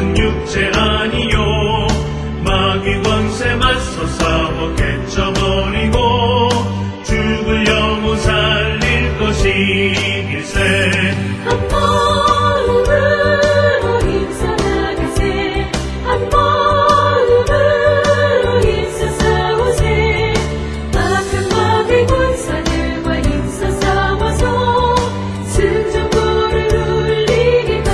것은 육체 아니요 마귀 권세 맞서 싸워 깨쳐버리고 죽을 영혼 살릴 것이길세. 한 마음으로 힘써 나가세. 한 마음으로 힘써 싸우세. 악한 마귀 군사들과 힘써 싸워서 승전보를 울리기까지.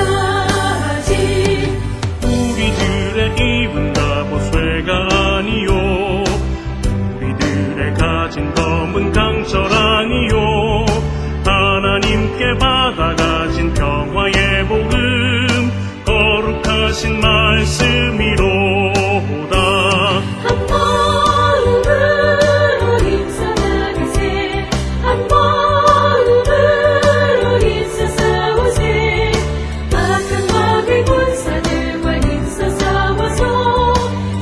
우리들의 입은 나보쇠가 아니요 우리들의 가진 검은 강철 아니요 하나님께 받아가진 평화의 복음 거룩하신 말씀이로다. 한 마음으로 힘써 나가세. 한 마음으로 힘써 싸우세. 악한 마귀 군사들과 힘써 싸워서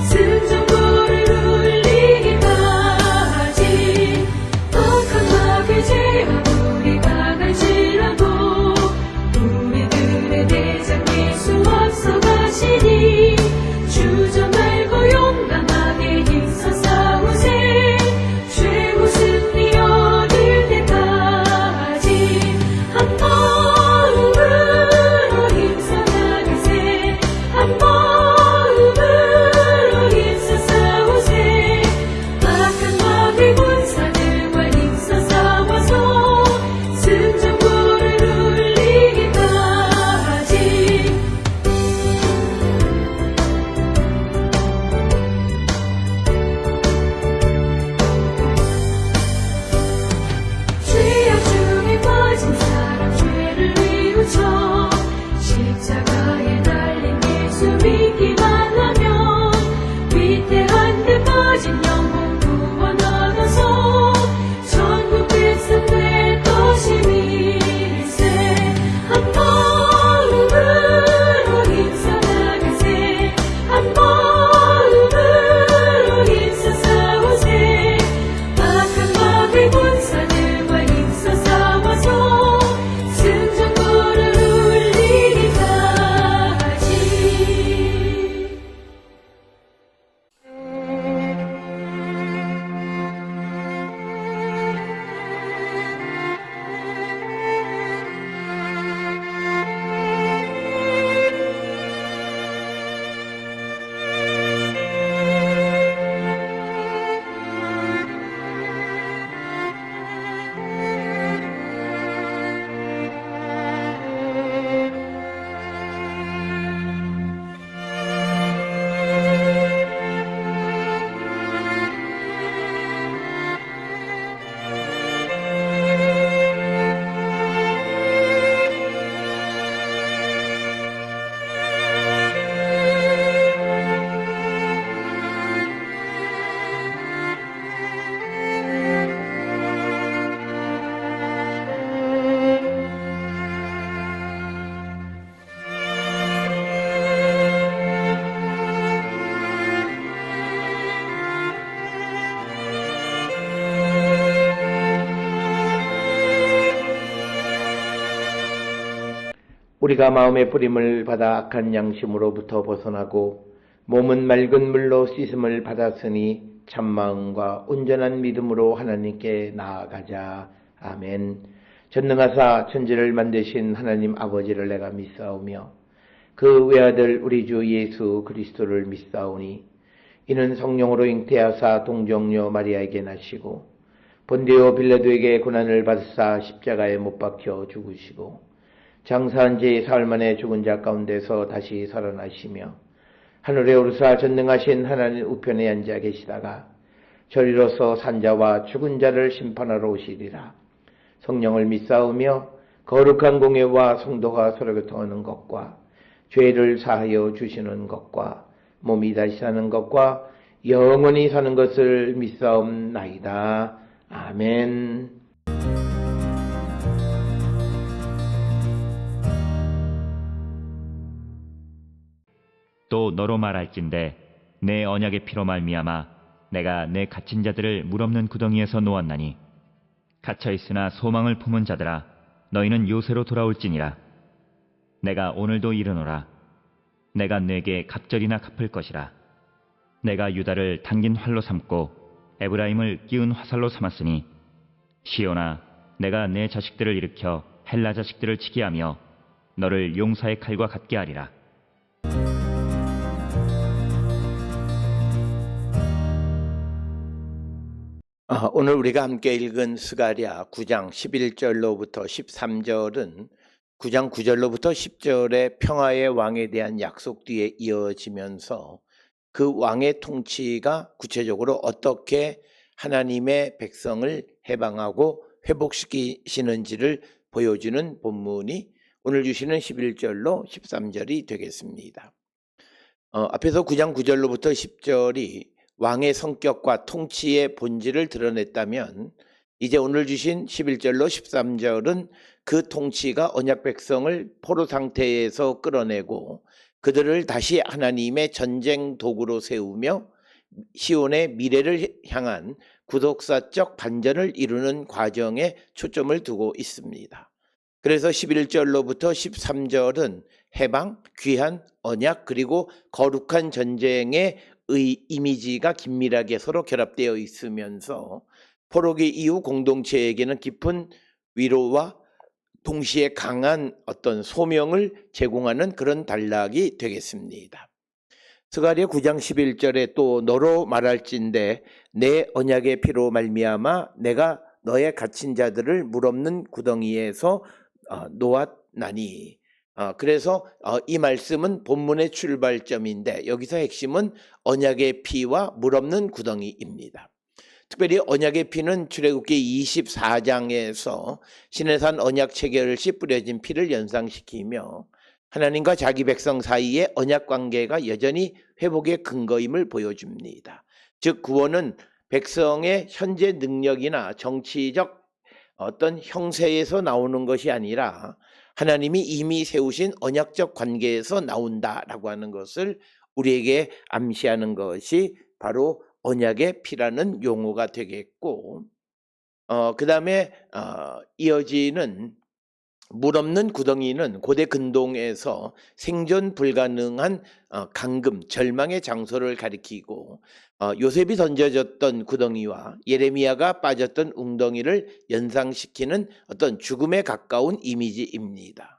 승전보를 울리기까지. 악한 마귀 죄와 우리가 갈지라도 우리들의 대장 예수 앞서가시니 주저 말고 용감하게 힘써 싸우세. 최후 승리 얻을 때까지. 한 마음으로 힘써 나가세. 한 마음으로 힘써 싸우세. 악한 마귀 군사들과 힘써 싸워서 승전보를 울리기까지. 죄악 중에 빠진 사람 죄를 뉘우쳐 십자가에 달린 예수 믿기만 하면 위태한 데 빠진 영혼 구원 얻어서 천국 백성될 것임일세. 한 마음으로 힘써 나가세. 한 마음으로 힘써 싸우세. 악한 마귀 군사들과 힘써 싸워서 승전보를 울리기까지. 우리가 마음의 뿌림을 받아 악한 양심으로부터 벗어나고 몸은 맑은 물로 씻음을 받았으니 참마음과 온전한 믿음으로 하나님께 나아가자. 아멘. 전능하사 천지를 만드신 하나님 아버지를 내가 믿사오며 그 외아들 우리 주 예수 그리스도를 믿사오니 이는 성령으로 잉태하사 동정녀 마리아에게 나시고 본디오 빌라도에게 고난을 받으사 십자가에 못 박혀 죽으시고 장사한 지 사흘 만에 죽은 자 가운데서 다시 살아나시며 하늘에 오르사 전능하신 하나님 우편에 앉아 계시다가 저리로서 산자와 죽은 자를 심판하러 오시리라. 성령을 믿사오며 거룩한 공예와 성도가 서로 교통하는 것과 죄를 사하여 주시는 것과 몸이 다시 사는 것과 영원히 사는 것을 믿사옵나이다. 아멘. 또 너로 말할진대 내 언약의 피로 말미암아 내가 내 갇힌 자들을 물 없는 구덩이에서 놓았나니 갇혀 있으나 소망을 품은 자들아 너희는 요새로 돌아올지니라. 내가 오늘도 이르노라. 내가 네게 갑절이나 갚을 것이라. 내가 유다를 당긴 활로 삼고 에브라임을 끼운 화살로 삼았으니 시온아, 내가 내 자식들을 일으켜 헬라 자식들을 치게 하며 너를 용사의 칼과 같게 하리라. 오늘 우리가 함께 읽은 스가랴 9장 11절로부터 13절은 9장 9절로부터 10절의 평화의 왕에 대한 약속 뒤에 이어지면서 그 왕의 통치가 구체적으로 어떻게 하나님의 백성을 해방하고 회복시키시는지를 보여주는 본문이 오늘 주시는 11절로 13절이 되겠습니다. 앞에서 9장 9절로부터 10절이 왕의 성격과 통치의 본질을 드러냈다면 이제 오늘 주신 11절로 13절은 그 통치가 언약 백성을 포로 상태에서 끌어내고 그들을 다시 하나님의 전쟁 도구로 세우며 시온의 미래를 향한 구속사적 반전을 이루는 과정에 초점을 두고 있습니다. 그래서 11절로부터 13절은 해방, 귀한 언약 그리고 거룩한 전쟁의 이미지가 긴밀하게 서로 결합되어 있으면서 포로기 이후 공동체에게는 깊은 위로와 동시에 강한 어떤 소명을 제공하는 그런 단락이 되겠습니다. 스가랴 9장 11절에 또 너로 말할진대 내 언약의 피로 말미암아 내가 너의 갇힌 자들을 물 없는 구덩이에서 놓았나니. 그래서 이 말씀은 본문의 출발점인데 여기서 핵심은 언약의 피와 물 없는 구덩이입니다. 특별히 언약의 피는 출애굽기 24장에서 시내산 언약 체결 시 뿌려진 피를 연상시키며 하나님과 자기 백성 사이의 언약 관계가 여전히 회복의 근거임을 보여줍니다. 즉 구원은 백성의 현재 능력이나 정치적 어떤 형세에서 나오는 것이 아니라 하나님이 이미 세우신 언약적 관계에서 나온다라고 하는 것을 우리에게 암시하는 것이 바로 언약의 피라는 용어가 되겠고, 그 다음에 이어지는 물 없는 구덩이는 고대 근동에서 생존 불가능한 강금, 절망의 장소를 가리키고 요셉이 던져졌던 구덩이와 예레미야가 빠졌던 웅덩이를 연상시키는 어떤 죽음에 가까운 이미지입니다.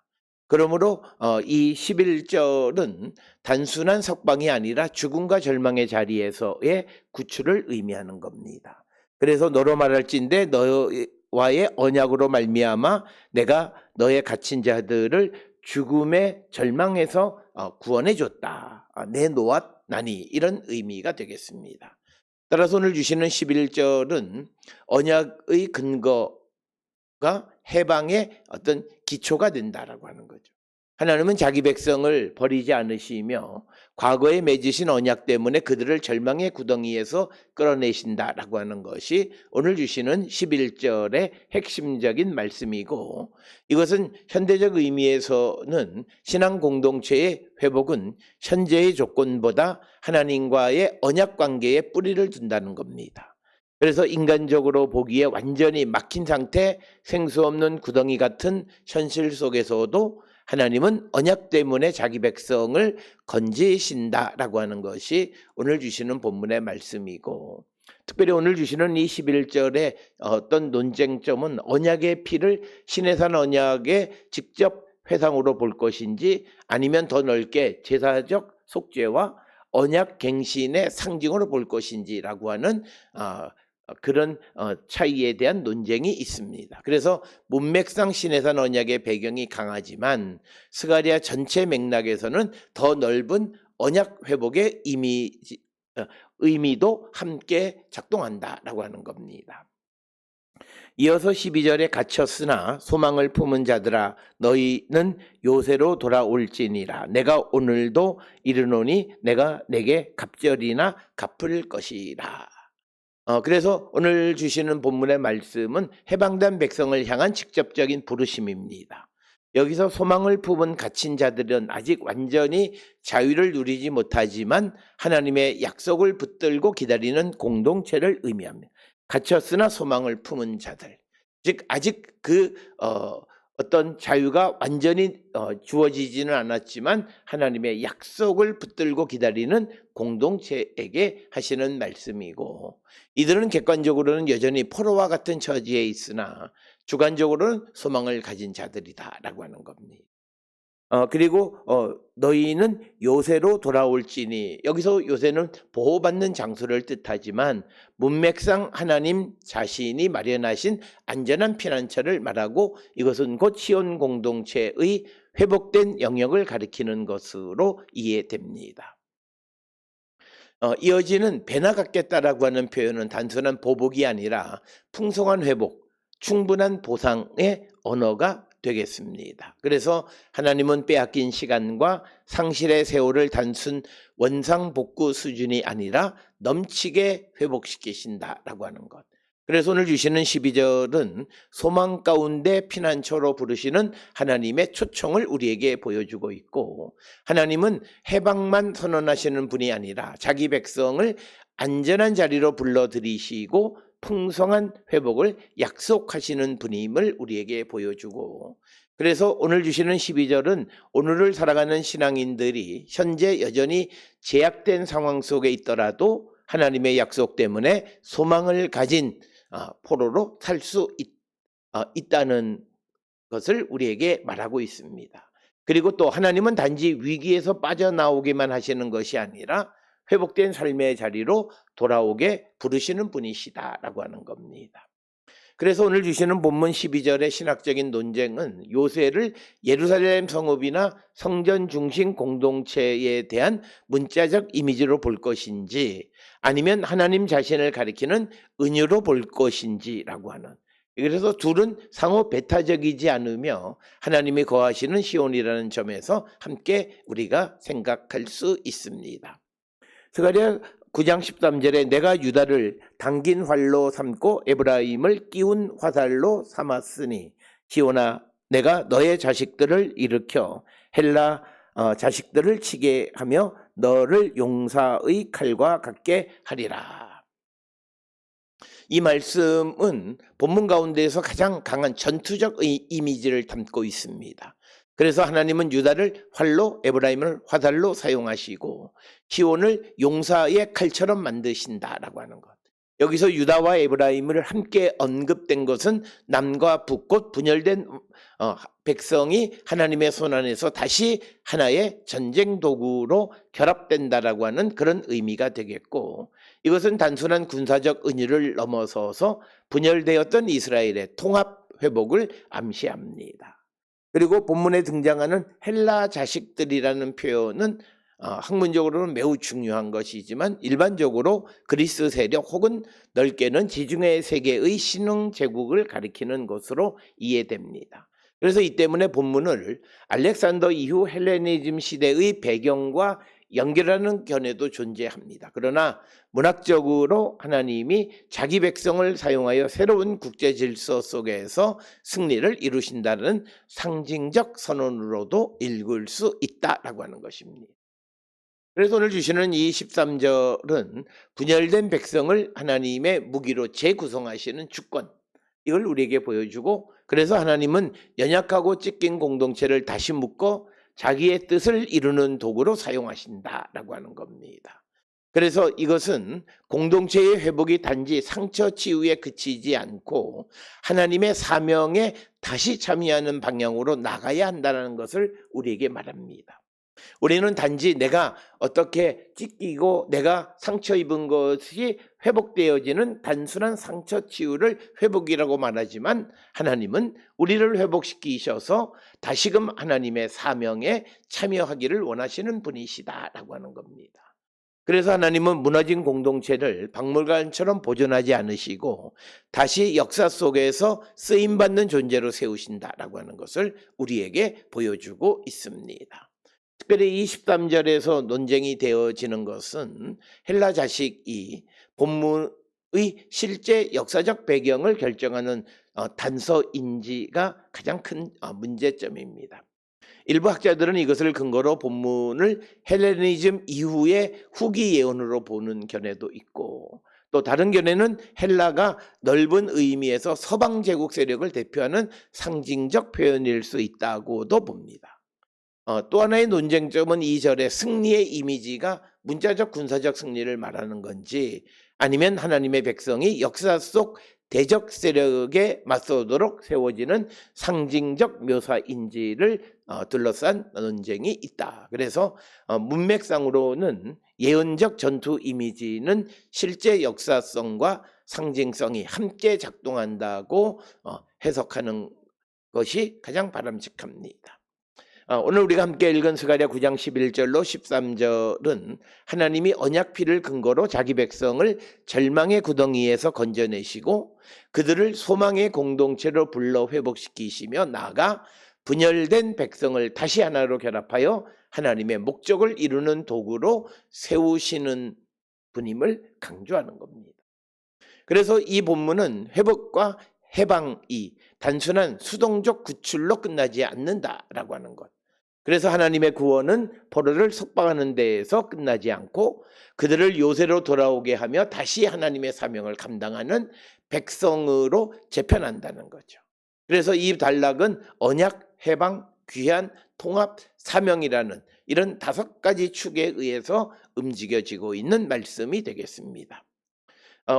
그러므로 이 11절은 단순한 석방이 아니라 죽음과 절망의 자리에서의 구출을 의미하는 겁니다. 그래서 너로 말할진대 너와의 언약으로 말미암아 내가 너의 갇힌 자들을 죽음의 절망에서 구원해 줬다. 내놓았나니 이런 의미가 되겠습니다. 따라서 오늘 주시는 11절은 언약의 근거가 해방의 어떤 기초가 된다라고 하는 거죠. 하나님은 자기 백성을 버리지 않으시며 과거에 맺으신 언약 때문에 그들을 절망의 구덩이에서 끌어내신다라고 하는 것이 오늘 주시는 11절의 핵심적인 말씀이고, 이것은 현대적 의미에서는 신앙 공동체의 회복은 현재의 조건보다 하나님과의 언약 관계에 뿌리를 둔다는 겁니다. 그래서 인간적으로 보기에 완전히 막힌 상태, 생수 없는 구덩이 같은 현실 속에서도 하나님은 언약 때문에 자기 백성을 건지신다라고 하는 것이 오늘 주시는 본문의 말씀이고, 특별히 오늘 주시는 이 11절의 어떤 논쟁점은 언약의 피를 시내산 언약의 직접 회상으로 볼 것인지 아니면 더 넓게 제사적 속죄와 언약 갱신의 상징으로 볼 것인지라고 하는 그런 차이에 대한 논쟁이 있습니다. 그래서 문맥상 시내산 언약의 배경이 강하지만 스가랴 전체 맥락에서는 더 넓은 언약 회복의 의미도 함께 작동한다라고 하는 겁니다. 이어서 12절에 갇혔으나 소망을 품은 자들아 너희는 요새로 돌아올지니라. 내가 오늘도 이르노니 내가 내게 갑절이나 갚을 것이라. 그래서 오늘 주시는 본문의 말씀은 해방된 백성을 향한 직접적인 부르심입니다. 여기서 소망을 품은 갇힌 자들은 아직 완전히 자유를 누리지 못하지만 하나님의 약속을 붙들고 기다리는 공동체를 의미합니다. 갇혔으나 소망을 품은 자들, 즉 아직 그 어떤 자유가 완전히 주어지지는 않았지만 하나님의 약속을 붙들고 기다리는 공동체에게 하시는 말씀이고, 이들은 객관적으로는 여전히 포로와 같은 처지에 있으나 주관적으로는 소망을 가진 자들이다라고 하는 겁니다. 그리고 너희는 요새로 돌아올지니, 여기서 요새는 보호받는 장소를 뜻하지만 문맥상 하나님 자신이 마련하신 안전한 피난처를 말하고, 이것은 곧 시온 공동체의 회복된 영역을 가리키는 것으로 이해됩니다. 이어지는 배나 같겠다라고 하는 표현은 단순한 보복이 아니라 풍성한 회복, 충분한 보상의 언어가 되겠습니다. 그래서 하나님은 빼앗긴 시간과 상실의 세월을 단순 원상복구 수준이 아니라 넘치게 회복시키신다라고 하는 것. 그래서 오늘 주시는 12절은 소망 가운데 피난처로 부르시는 하나님의 초청을 우리에게 보여주고 있고, 하나님은 해방만 선언하시는 분이 아니라 자기 백성을 안전한 자리로 불러들이시고 풍성한 회복을 약속하시는 분임을 우리에게 보여주고, 그래서 오늘 주시는 12절은 오늘을 살아가는 신앙인들이 현재 여전히 제약된 상황 속에 있더라도 하나님의 약속 때문에 소망을 가진 포로로 살 수 있다는 것을 우리에게 말하고 있습니다. 그리고 또 하나님은 단지 위기에서 빠져나오기만 하시는 것이 아니라 회복된 삶의 자리로 돌아오게 부르시는 분이시다라고 하는 겁니다. 그래서 오늘 주시는 본문 12절의 신학적인 논쟁은 요새를 예루살렘 성읍이나 성전 중심 공동체에 대한 문자적 이미지로 볼 것인지, 아니면 하나님 자신을 가리키는 은유로 볼 것인지라고 하는, 그래서 둘은 상호 배타적이지 않으며 하나님이 거하시는 시온이라는 점에서 함께 우리가 생각할 수 있습니다. 스가랴 9장 13절에 내가 유다를 당긴 활로 삼고 에브라임을 끼운 화살로 삼았으니 시온아 내가 너의 자식들을 일으켜 헬라 자식들을 치게 하며 너를 용사의 칼과 같게 하리라. 이 말씀은 본문 가운데에서 가장 강한 전투적 이미지를 담고 있습니다. 그래서 하나님은 유다를 활로, 에브라임을 화살로 사용하시고 시온을 용사의 칼처럼 만드신다라고 하는 것. 여기서 유다와 에브라임을 함께 언급된 것은 남과 북, 분열된 백성이 하나님의 손안에서 다시 하나의 전쟁 도구로 결합된다라고 하는 그런 의미가 되겠고, 이것은 단순한 군사적 은유를 넘어서서 분열되었던 이스라엘의 통합 회복을 암시합니다. 그리고 본문에 등장하는 헬라 자식들이라는 표현은 학문적으로는 매우 중요한 것이지만 일반적으로 그리스 세력 혹은 넓게는 지중해 세계의 신흥 제국을 가리키는 것으로 이해됩니다. 그래서 이 때문에 본문을 알렉산더 이후 헬레니즘 시대의 배경과 연결하는 견해도 존재합니다. 그러나 문학적으로 하나님이 자기 백성을 사용하여 새로운 국제 질서 속에서 승리를 이루신다는 상징적 선언으로도 읽을 수 있다라고 하는 것입니다. 그래서 오늘 주시는 이 13절은 분열된 백성을 하나님의 무기로 재구성하시는 주권, 이걸 우리에게 보여주고, 그래서 하나님은 연약하고 찢긴 공동체를 다시 묶어 자기의 뜻을 이루는 도구로 사용하신다라고 하는 겁니다. 그래서 이것은 공동체의 회복이 단지 상처 치유에 그치지 않고 하나님의 사명에 다시 참여하는 방향으로 나가야 한다는 것을 우리에게 말합니다. 우리는 단지 내가 어떻게 찢기고 내가 상처 입은 것이 회복되어지는 단순한 상처 치유를 회복이라고 말하지만, 하나님은 우리를 회복시키셔서 다시금 하나님의 사명에 참여하기를 원하시는 분이시다라고 하는 겁니다. 그래서 하나님은 무너진 공동체를 박물관처럼 보존하지 않으시고 다시 역사 속에서 쓰임받는 존재로 세우신다라고 하는 것을 우리에게 보여주고 있습니다. 특별히 이 13절에서 논쟁이 되어지는 것은 헬라 자식이 본문의 실제 역사적 배경을 결정하는 단서인지가 가장 큰 문제점입니다. 일부 학자들은 이것을 근거로 본문을 헬레니즘 이후의 후기 예언으로 보는 견해도 있고, 또 다른 견해는 헬라가 넓은 의미에서 서방 제국 세력을 대표하는 상징적 표현일 수 있다고도 봅니다. 또 하나의 논쟁점은 이 절의 승리의 이미지가 문자적 군사적 승리를 말하는 건지 아니면 하나님의 백성이 역사 속 대적 세력에 맞서도록 세워지는 상징적 묘사인지를 둘러싼 논쟁이 있다. 그래서 문맥상으로는 예언적 전투 이미지는 실제 역사성과 상징성이 함께 작동한다고 해석하는 것이 가장 바람직합니다. 오늘 우리가 함께 읽은 스가랴 9장 11절로 13절은 하나님이 언약피를 근거로 자기 백성을 절망의 구덩이에서 건져내시고 그들을 소망의 공동체로 불러 회복시키시며 나아가 분열된 백성을 다시 하나로 결합하여 하나님의 목적을 이루는 도구로 세우시는 분임을 강조하는 겁니다. 그래서 이 본문은 회복과 해방이 단순한 수동적 구출로 끝나지 않는다라고 하는 것. 그래서 하나님의 구원은 포로를 석방하는 데에서 끝나지 않고 그들을 요새로 돌아오게 하며 다시 하나님의 사명을 감당하는 백성으로 재편한다는 거죠. 그래서 이 단락은 언약, 해방, 귀한, 통합, 사명이라는 이런 5가지 축에 의해서 움직여지고 있는 말씀이 되겠습니다.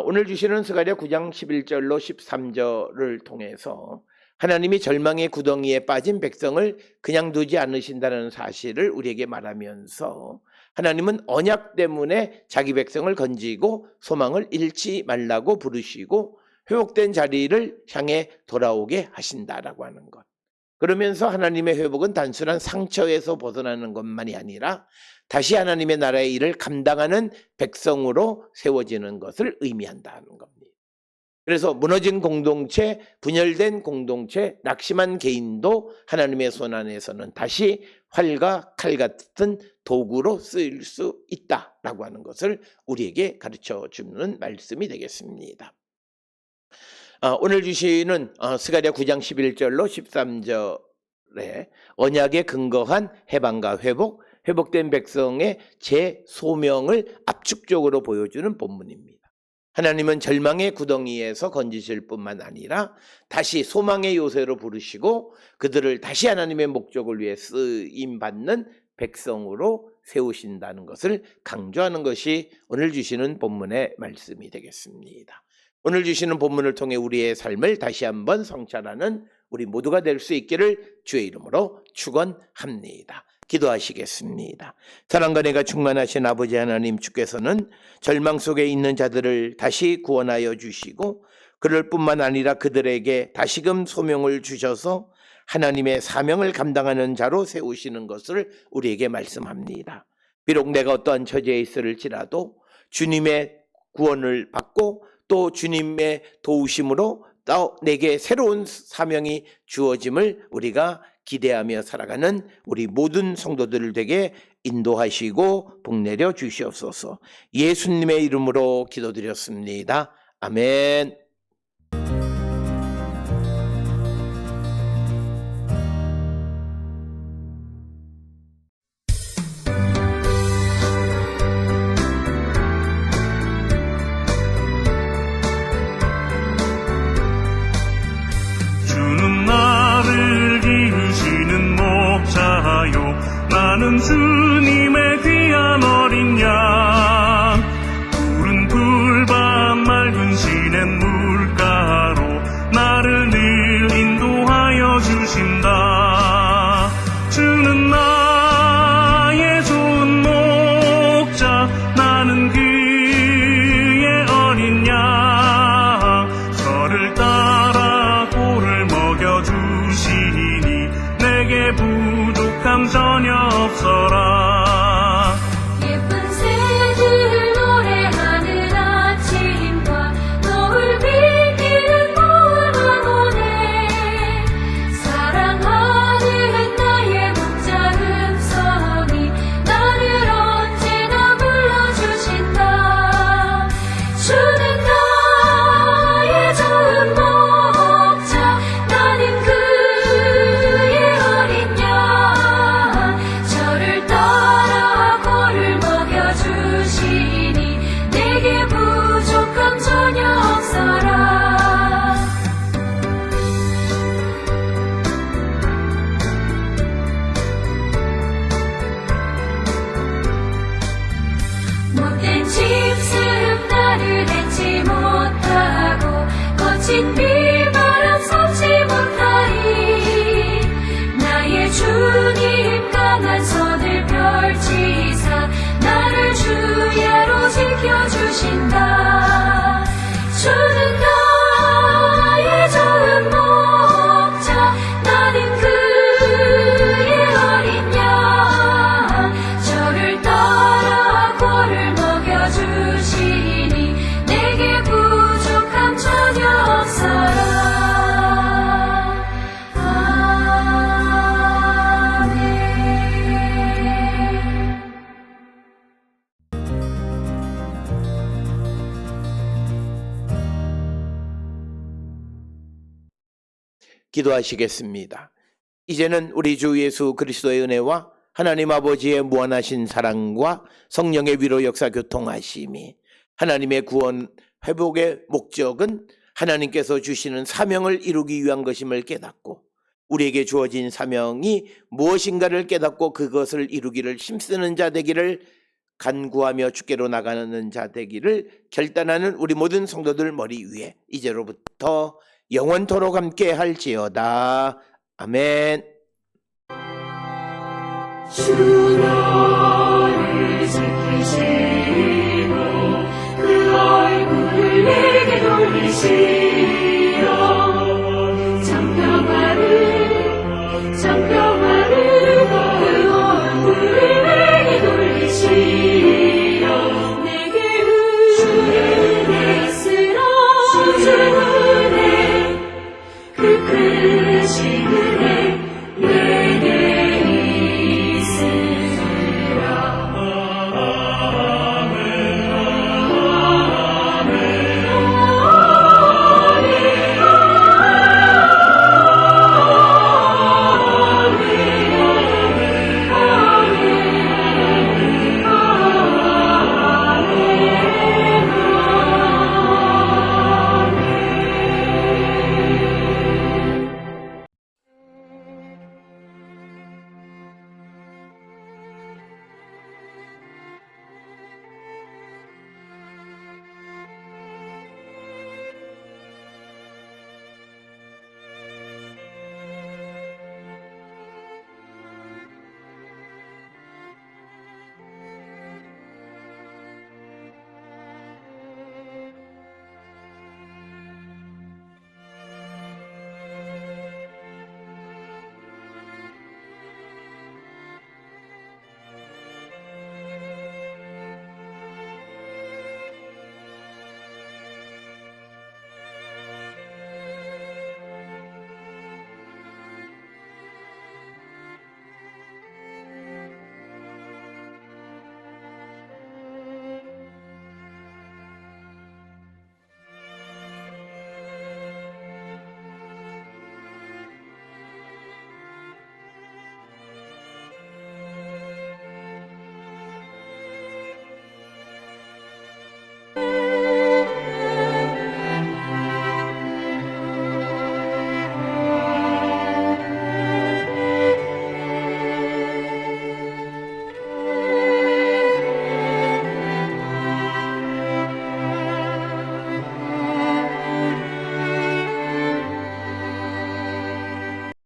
오늘 주시는 스가랴 9장 11절로 13절을 통해서 하나님이 절망의 구덩이에 빠진 백성을 그냥 두지 않으신다는 사실을 우리에게 말하면서 하나님은 언약 때문에 자기 백성을 건지고 소망을 잃지 말라고 부르시고 회복된 자리를 향해 돌아오게 하신다라고 하는 것. 그러면서 하나님의 회복은 단순한 상처에서 벗어나는 것만이 아니라 다시 하나님의 나라의 일을 감당하는 백성으로 세워지는 것을 의미한다는 겁니다. 그래서 무너진 공동체, 분열된 공동체, 낙심한 개인도 하나님의 손 안에서는 다시 활과 칼 같은 도구로 쓰일 수 있다라고 하는 것을 우리에게 가르쳐 주는 말씀이 되겠습니다. 오늘 주시는 스가랴 9장 11절로 13절에 언약에 근거한 해방과 회복된 백성의 재소명을 압축적으로 보여주는 본문입니다. 하나님은 절망의 구덩이에서 건지실 뿐만 아니라 다시 소망의 요새로 부르시고 그들을 다시 하나님의 목적을 위해 쓰임받는 백성으로 세우신다는 것을 강조하는 것이 오늘 주시는 본문의 말씀이 되겠습니다. 오늘 주시는 본문을 통해 우리의 삶을 다시 한번 성찰하는 우리 모두가 될 수 있기를 주의 이름으로 축원합니다. 기도하시겠습니다. 사랑과 은혜가 충만하신 아버지 하나님, 주께서는 절망 속에 있는 자들을 다시 구원하여 주시고 그럴 뿐만 아니라 그들에게 다시금 소명을 주셔서 하나님의 사명을 감당하는 자로 세우시는 것을 우리에게 말씀합니다. 비록 내가 어떠한 처지에 있을지라도 주님의 구원을 받고 또 주님의 도우심으로 또 내게 새로운 사명이 주어짐을 우리가 기대하며 살아가는 우리 모든 성도들을 되게 인도하시고 복내려 주시옵소서. 예수님의 이름으로 기도드렸습니다. 아멘. 나는 주님의 귀한 어린 양 푸른 풀밭 맑은 시냇물가로 나를 늘 인도하여 주신다. 주는 나의 좋은 목자 나는 그의 어린 양 저를 따라 꼴을 먹여주시니 내게 부족함 전혀 없어라. 예쁜 새 거친 비바람 삼지 못하리. 나의 주님 강한 손을 펼치사 나를 주야로 지켜주신다. 주는 나의 좋은 목자, 나는 그의 어린 양. 저를 따라 꼴을 먹여주시니 내게 부족함 전혀 없어라. 아멘. 기도하시겠습니다. 이제는 우리 주 예수 그리스도의 은혜와 하나님 아버지의 무한하신 사랑과 성령의 위로 역사 교통하심이, 하나님의 구원 회복의 목적은 하나님께서 주시는 사명을 이루기 위한 것임을 깨닫고, 우리에게 주어진 사명이 무엇인가를 깨닫고 그것을 이루기를 힘쓰는 자 되기를, 간구하며 주께로 나가는 자 되기를 결단하는 우리 모든 성도들 머리 위에 이제로부터 영원토록 함께 할지어다. 아멘. 주로